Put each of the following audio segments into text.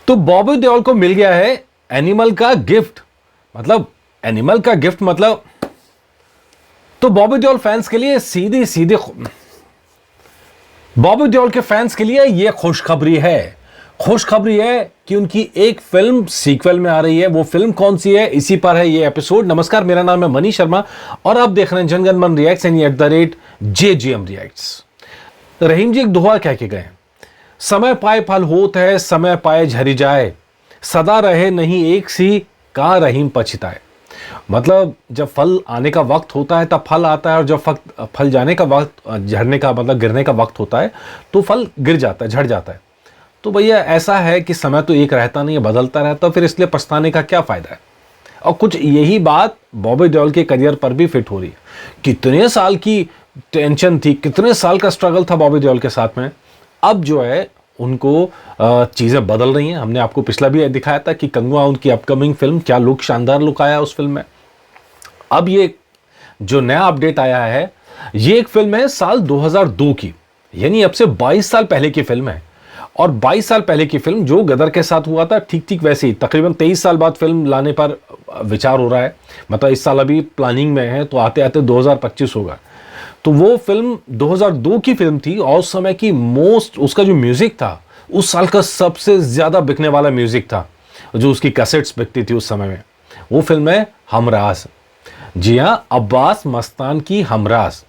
तो बॉबी देओल को मिल गया है एनिमल का गिफ्ट। मतलब एनिमल का गिफ्ट मतलब, तो बॉबी देओल फैंस के लिए सीधी सीधी, बॉबी देओल के फैंस के लिए यह खुशखबरी है। खुशखबरी है कि उनकी एक फिल्म सीक्वल में आ रही है। वो फिल्म कौन सी है, इसी पर है ये एपिसोड। नमस्कार, मेरा नाम है मनी शर्मा और आप देख रहे हैं जनगण मन रिएक्ट्स एट JGM रिएक्ट्स। रहीम जी एक दोहा कह के गए, समय पाए फल होत है, समय पाए झरी जाए, सदा रहे नहीं एक सी का रहीम पछताए। मतलब जब फल आने का वक्त होता है तब फल आता है, और जब फल जाने का वक्त, झड़ने का मतलब गिरने का वक्त होता है तो फल गिर जाता है, झड़ जाता है। तो भैया ऐसा है कि समय तो एक रहता नहीं है, बदलता रहता, फिर इसलिए पछताने का क्या फायदा है। और कुछ यही बात बॉबी देओल के करियर पर भी फिट हो रही है। कितने साल की टेंशन थी, कितने साल का स्ट्रगल था बॉबी देओल के साथ में। अब जो है उनको चीज़ें बदल रही हैं। हमने आपको पिछला भी दिखाया था कि कंगुआ उनकी अपकमिंग फिल्म, क्या लुक, शानदार लुक आया उस फिल्म में। अब ये जो नया अपडेट आया है, ये एक फिल्म है साल 2002 की, यानी अब से 22 साल पहले की फिल्म है। और 22 साल पहले की फिल्म जो गदर के साथ हुआ था, ठीक ठीक वैसे ही तकरीबन 23 साल बाद फिल्म लाने पर विचार हो रहा है। मतलब इस साल अभी प्लानिंग में है, तो आते आते 2025 होगा। तो वो फिल्म 2002 की फिल्म थी और उस समय की उसका जो म्यूजिक था, उस साल का सबसे ज्यादा बिकने वाला म्यूजिक था, जो उसकी कैसेट्स बिकती थी उस समय में। वो फिल्म है हमराज। जी हाँ, अब्बास मस्तान की हमराज,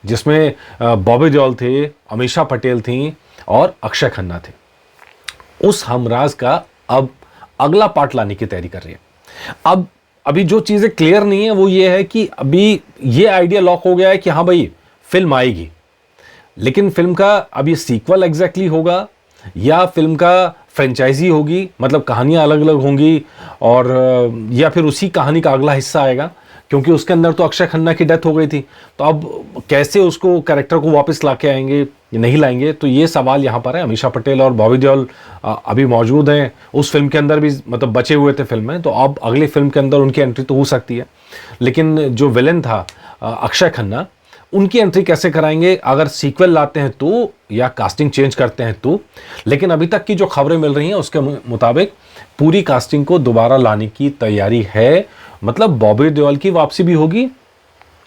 जिसमें बॉबी देओल थे, अमीषा पटेल थी और अक्षय खन्ना थे। उस हमराज का अब अगला पार्ट लाने की तैयारी कर रही है। अब अभी जो चीजें क्लियर नहीं है वो ये है कि अभी ये आइडिया लॉक हो गया है कि हाँ भाई फिल्म आएगी, लेकिन फिल्म का अब ये सीक्वल एग्जैक्टली होगा या फिल्म का फ्रेंचाइजी होगी, मतलब कहानियां अलग अलग होंगी, और या फिर उसी कहानी का अगला हिस्सा आएगा, क्योंकि उसके अंदर तो अक्षय खन्ना की डेथ हो गई थी। तो अब कैसे उसको कैरेक्टर को वापस लाके आएंगे या नहीं लाएंगे, तो ये सवाल यहाँ पर है। अमीषा पटेल और बॉबी देओल अभी मौजूद हैं उस फिल्म के अंदर भी, मतलब बचे हुए थे फिल्म में, तो अब अगली फिल्म के अंदर उनकी एंट्री तो हो सकती है। लेकिन जो विलेन था अक्षय खन्ना, उनकी एंट्री कैसे कराएंगे, अगर सीक्वल लाते हैं तो, या कास्टिंग चेंज करते हैं तो। लेकिन अभी तक की जो खबरें मिल रही हैं उसके मुताबिक पूरी कास्टिंग को दोबारा लाने की तैयारी है। मतलब बॉबी देओल की वापसी भी होगी,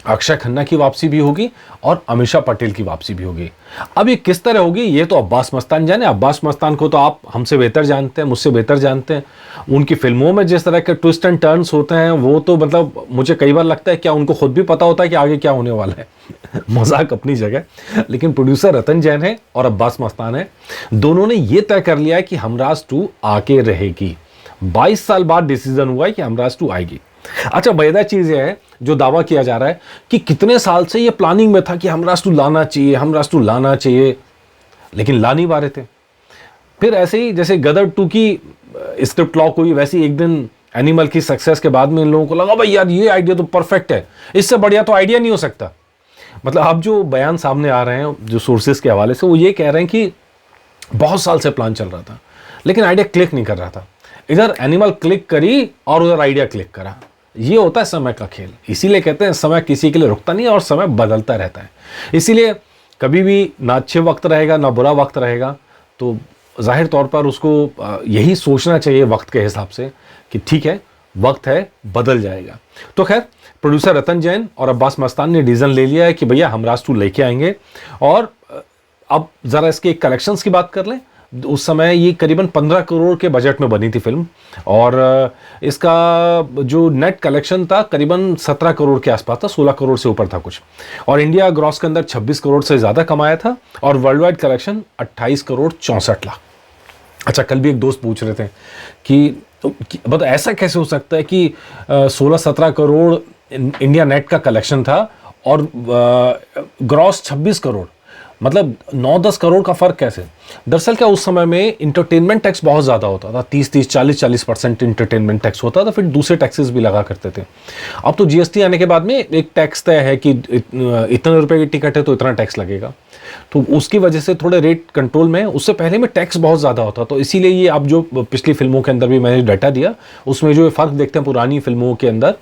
अक्षय खन्ना की वापसी भी होगी और अमीषा पटेल की वापसी भी होगी। अब ये किस तरह होगी ये तो अब्बास मस्तान जाने। अब्बास मस्तान को तो आप हमसे बेहतर जानते हैं, मुझसे बेहतर जानते हैं। उनकी फिल्मों में जिस तरह के ट्विस्ट एंड टर्न्स होते हैं, वो तो मतलब मुझे कई बार लगता है क्या उनको खुद भी पता होता है कि आगे क्या होने वाला है। मजाक अपनी जगह, लेकिन प्रोड्यूसर रतन जैन है और अब्बास मस्तान है, दोनों ने ये तय कर लिया है कि हमराज 2 आके रहेगी। 22 साल बाद डिसीजन हुआ है कि हमराज 2 आएगी। अच्छा, मजेदार चीज ये है, जो दावा किया जा रहा है कि कितने साल से ये प्लानिंग में था कि हमराज 2 लाना चाहिए, हमराज 2 लाना चाहिए, लेकिन ला नहीं पा रहे थे। फिर ऐसे ही जैसे गदर 2 की स्क्रिप्ट लॉक हुई, वैसे ही एक दिन एनिमल की सक्सेस के बाद में इन लोगों को लगा भाई यार ये आइडिया तो परफेक्ट है, इससे बढ़िया तो आइडिया नहीं हो सकता। मतलब अब जो बयान सामने आ रहे हैं जो सोर्सेज के हवाले से, वो ये कह रहे हैं कि बहुत साल से प्लान चल रहा था लेकिन आइडिया क्लिक नहीं कर रहा था। इधर एनिमल क्लिक करी और उधर आइडिया क्लिक करा। ये होता है समय का खेल। इसीलिए कहते हैं समय किसी के लिए रुकता नहीं और समय बदलता रहता है। इसीलिए कभी भी ना अच्छे वक्त रहेगा ना बुरा वक्त रहेगा, तो जाहिर तौर पर उसको यही सोचना चाहिए वक्त के हिसाब से कि ठीक है, वक्त है, बदल जाएगा। तो खैर, प्रोड्यूसर रतन जैन और अब्बास मस्तान ने डिसीजन ले लिया है कि भैया हमराज 2 लेके आएंगे। और अब जरा इसके कलेक्शंस की बात कर लें। उस समय ये करीबन 15 करोड़ के बजट में बनी थी फिल्म, और इसका जो नेट कलेक्शन था करीबन 17 करोड़ के आसपास था, 16 करोड़ से ऊपर था कुछ। और इंडिया ग्रॉस के अंदर 26 करोड़ से ज़्यादा कमाया था, और world wide collection 28 crore 64 lakh. अच्छा, कल भी एक दोस्त पूछ रहे थे कि मतलब ऐसा कैसे हो सकता है कि 16-17 करोड़ इंडिया नेट का कलेक्शन था और ग्रॉस 26 करोड़, मतलब 9-10 करोड़ का फर्क कैसे। दरअसल क्या, उस समय में इंटरटेनमेंट टैक्स बहुत ज़्यादा होता था, 30-30, 40-40% इंटरटेनमेंट टैक्स होता था, फिर दूसरे टैक्सेस भी लगा करते थे। अब तो जीएसटी आने के बाद में एक टैक्स तय है कि इतने रुपए की टिकट है तो इतना टैक्स लगेगा, तो उसकी वजह से थोड़े रेट कंट्रोल में। उससे पहले में टैक्स बहुत ज़्यादा होता, तो इसीलिए ये अब जो पिछली फिल्मों के अंदर भी मैंने डाटा दिया, उसमें जो फ़र्क देखते हैं पुरानी फिल्मों के अंदर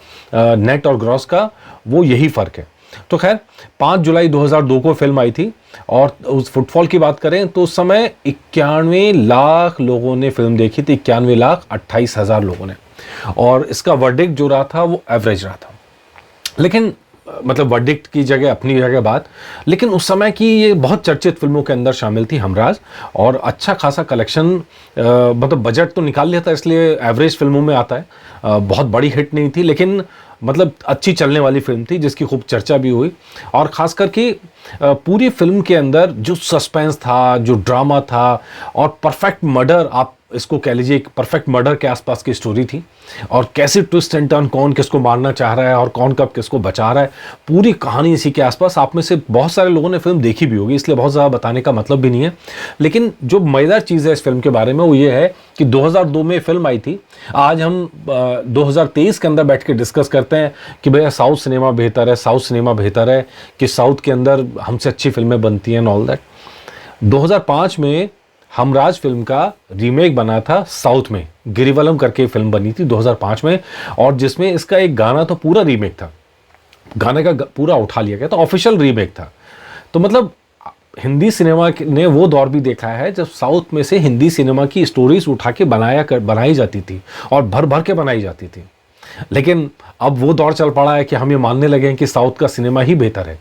नेट और ग्रॉस का, वो यही फ़र्क है। तो खैर 5 जुलाई 2002 को फिल्म आई थी और उस फुटफॉल की बात करें तो उस समय 91 लाख लोगों ने फिल्म देखी थी, 91,28,000 लोगों ने। और इसका वर्डिक्ट जो रहा था वो एवरेज रहा था, लेकिन मतलब वर्डिक्ट की जगह अपनी जगह बात, लेकिन उस समय की ये बहुत चर्चित फिल्मों के अंदर शामिल थी हमराज। और अच्छा खासा कलेक्शन, मतलब बजट तो निकाल लिया था, इसलिए एवरेज फिल्मों में आता है। बहुत बड़ी हिट नहीं थी, लेकिन मतलब अच्छी चलने वाली फिल्म थी जिसकी खूब चर्चा भी हुई। और ख़ास करके पूरी फिल्म के अंदर जो सस्पेंस था, जो ड्रामा था और परफेक्ट मर्डर, आप इसको कह लीजिए एक परफेक्ट मर्डर के आसपास की स्टोरी थी। और कैसे ट्विस्ट एंड टर्न, कौन किसको मारना चाह रहा है और कौन कब किसको बचा रहा है, पूरी कहानी इसी के आसपास। आप में से बहुत सारे लोगों ने फिल्म देखी भी होगी, इसलिए बहुत ज़्यादा बताने का मतलब भी नहीं है। लेकिन जो मज़ेदार चीज़ है इस फिल्म के बारे में वो ये है कि 2002 में फिल्म आई थी। आज हम 2023 के अंदर बैठ के डिस्कस करते हैं कि भैया साउथ सिनेमा बेहतर है, साउथ सिनेमा बेहतर है, कि साउथ के अंदर हमसे अच्छी फिल्में बनती हैं, ऑल दैट। 2005 में हमराज फिल्म का रीमेक बना था साउथ में, गिरिवलम करके फिल्म बनी थी 2005 में, और जिसमें इसका एक गाना तो पूरा रीमेक था, गाने का पूरा उठा लिया गया, तो ऑफिशियल रीमेक था। तो मतलब हिंदी सिनेमा ने वो दौर भी देखा है जब साउथ में से हिंदी सिनेमा की स्टोरीज उठा के बनाई जाती थी और भर भर के बनाई जाती थी। लेकिन अब वो दौर चल पड़ा है कि हम ये मानने लगे हैं कि साउथ का सिनेमा ही बेहतर है।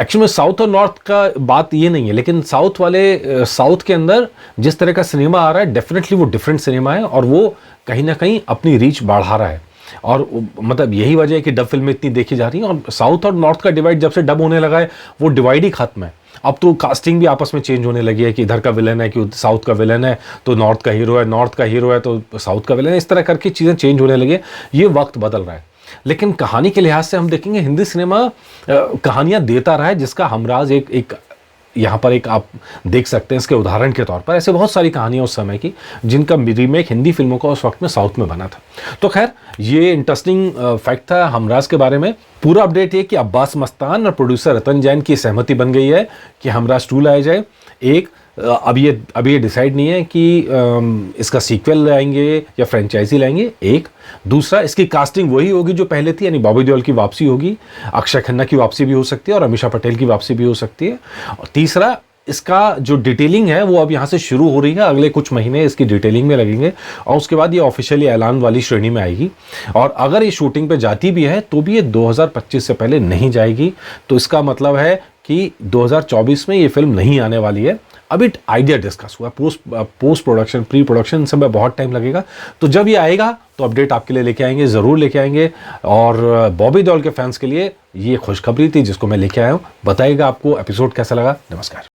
एक्चुअली में साउथ और नॉर्थ का बात ये नहीं है, लेकिन साउथ के अंदर जिस तरह का सिनेमा आ रहा है, डेफिनेटली वो डिफरेंट सिनेमा है और वो कहीं ना कहीं अपनी रीच बढ़ा रहा है। और मतलब यही वजह है कि डब फिल्में इतनी देखी जा रही हैं। और साउथ और नॉर्थ का डिवाइड जब से डब होने लगा है, वो डिवाइड ही खत्म है। अब तो कास्टिंग भी आपस में चेंज होने लगी है कि इधर का विलन है कि साउथ का विलन है तो नॉर्थ का हीरो है, नॉर्थ का हीरो है तो साउथ का विलन है। इस तरह करके चीज़ें चेंज होने लगी है, ये वक्त बदल रहा है। लेकिन कहानी के लिहाज से हम देखेंगे हिंदी सिनेमा कहानियाँ देता रहा है, जिसका हमराज एक यहाँ पर एक आप देख सकते हैं इसके उदाहरण के तौर पर। ऐसे बहुत सारी कहानियाँ उस समय की जिनका रीमेक हिंदी फिल्मों का उस वक्त में साउथ में बना था। तो खैर ये इंटरेस्टिंग फैक्ट था हमराज के बारे में। पूरा अपडेट ये कि अब्बास मस्तान और प्रोड्यूसर रतन जैन की सहमति बन गई है कि हमराज 2 लाया जाए। एक अब ये डिसाइड नहीं है कि इसका सीक्वल लाएंगे या फ्रेंचाइजी लाएंगे। एक दूसरा, इसकी कास्टिंग वही होगी जो पहले थी, यानी बॉबी देओल की वापसी होगी, अक्षय खन्ना की वापसी भी हो सकती है और अमीषा पटेल की वापसी भी हो सकती है। और तीसरा, इसका जो डिटेलिंग है वो अब यहाँ से शुरू हो रही है, अगले कुछ महीने इसकी डिटेलिंग में लगेंगे और उसके बाद ये ऑफिशियली ऐलान वाली श्रेणी में आएगी। और अगर ये शूटिंग पे जाती भी है तो भी ये 2025 से पहले नहीं जाएगी। तो इसका मतलब है कि 2024 में ये फिल्म नहीं आने वाली है। अभी आइडिया डिस्कस हुआ, पोस्ट प्रोडक्शन, प्री प्रोडक्शन, सब में बहुत टाइम लगेगा। तो जब ये आएगा तो अपडेट आपके लिए लेके आएंगे, ज़रूर लेके आएंगे। और बॉबी देओल के फैंस के लिए ये खुशखबरी थी जिसको मैं लेके आया हूँ। बताइएगा आपको एपिसोड कैसा लगा। नमस्कार।